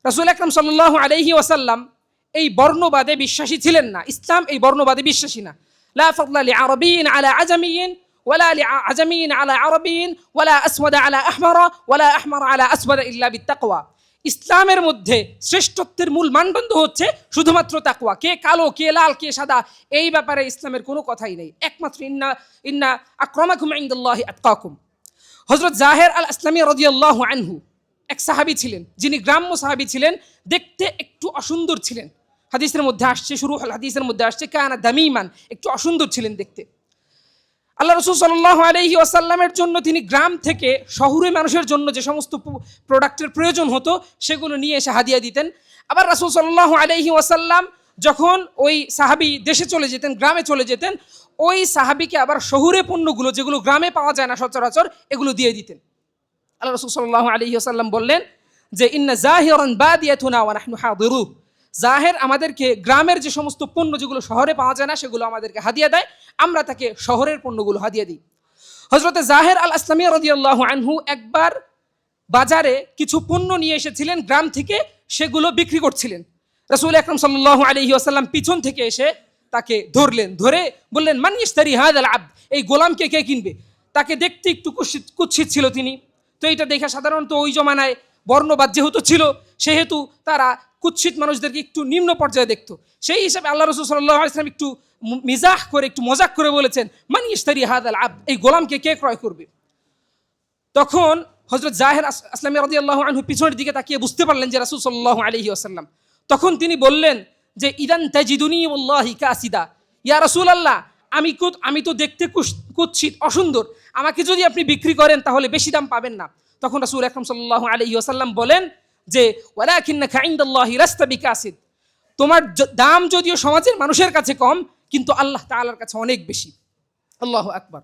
রাসূল আকরাম সাল্লাল্লাহু আলাইহি ওয়াসাল্লাম এই বর্ণবাদে বিশ্বাসী ছিলেন না। ইসলাম এই বর্ণবাদে বিশ্বাসী না। লা ফাদলা লিআরাবিয়্যিন আলা আজামিয়্যিন ওয়ালা লিআজামিয়্যিন আলা আরাবিয়্যিন ওয়ালা আসওয়াদা আলা আহমারা ওয়ালা আহমারা আলা আসওয়াদা ইল্লা বিত্তাকওয়া। ইসলামের মধ্যে শ্রেষ্ঠত্বের মূল মানদণ্ড হচ্ছে শুধুমাত্র তাকওয়া। কে কালো, কে লাল, কে সাদা, এই ব্যাপারে ইসলামের কোনো কথাই নেই। একমাত্র ইন্না আকরামাকুম ইনদাল্লাহি আতকাকুম। হযরত জাহের আল আসলামী রাদিয়াল্লাহু আনহু এক সাহাবী ছিলেন, যিনি গ্রাম্য সাহাবী ছিলেন, দেখতে একটু অসুন্দর ছিলেন। হাদিসের মধ্যে আসছে, শুরুল হাদিসের মধ্যে আসছে কানা দামিমান, একটু অসুন্দর ছিলেন দেখতে। আল্লাহ রাসূল সাল্লাল্লাহু আলাইহি ওয়াসাল্লামের জন্য তিনি গ্রাম থেকে শহুরে মানুষের জন্য যে সমস্ত প্রোডাক্টের প্রয়োজন হতো সেগুলো নিয়ে এসে হাদিয়া দিতেন। আবার রাসূল সাল্লাল্লাহু আলাইহি ওয়াসাল্লাম যখন ওই সাহাবী দেশে চলে যেতেন, গ্রামে চলে যেতেন, ওই সাহাবীকে আবার শহুরে পণ্যগুলো যেগুলো গ্রামে পাওয়া যায় না সচরাচর, এগুলো দিয়ে দিতেন। আল্লাহ রাসূল সাল্লাল্লাহু আলাইহি ওয়াসাল্লাম বললেন যে ইন্না জাহিরান বাদিয়াতুনা ওয়া নাহনু হাদিরু। জাহের আমাদেরকে গ্রামের যে সমস্ত পণ্য যেগুলো শহরে পাওয়া যায় না সেগুলো আমাদেরকে হাদিয়া দেয়, আমরা তাকে শহরের পণ্যগুলো হাদিয়া দিই। হযরতে জাহের আল আসলামী রাদিয়াল্লাহু আনহু একবার বাজারে কিছু পণ্য নিয়ে এসেছিলেন গ্রাম থেকে, সেগুলো বিক্রি করছিলেন। রাসূল আকরাম সাল্লাল্লাহু আলাইহি ওয়াসাল্লাম পিছন থেকে এসে তাকে ধরলেন, ধরে বললেন মান ইশতারি হাযাল আবদ, এই গোলামকে কে কিনবে? তাকে দেখতে একটু কুৎসিত ছিল তিনি। তো এটা দেখে সাধারণত ওই জমানায় বর্ণবাদ যেহেতু ছিল সেহেতু তারা কুৎসিত মানুষদেরকে একটু নিম্ন পর্যায়ে দেখতো। সেই হিসাবে আল্লাহ রাসূল সাল্লাল্লাহু আলাইহি ওয়াসাল্লাম একটু মিজাহ করে, একটু মজাক করে বলেছেন মান ইশতারি হাযাল আবদ, এই গোলামকে কে ক্রয় করবে? তখন হযরত জাহের আসলামী রাদিয়াল্লাহু আনহু পিছনের দিকে তাকিয়ে বুঝতে পারলেন যে রাসূল সাল্লাল্লাহু আলাইহি ওয়াসাল্লাম। তখন তিনি বললেন যে ইদান তাজিদুনি ওয়াল্লাহি কাসিদা, ইয়া রাসূলুল্লাহ, আমি তো দেখতে কুৎসিত অসুন্দর, আমাকে যদি আপনি বিক্রি করেন তাহলে বেশি দাম পাবেন না। তখন রাসূল আকরাম সাল্লাল্লাহু আলাইহি ওয়াসাল্লাম বলেন যে ওয়ালাকিন্নাকা ইনদাল্লাহি লাস্তা বিকাসিদ, তোমার দাম যদিও সমাজের মানুষের কাছে কম, কিন্তু আল্লাহ তাআলার কাছে অনেক বেশি। আল্লাহু আকবার।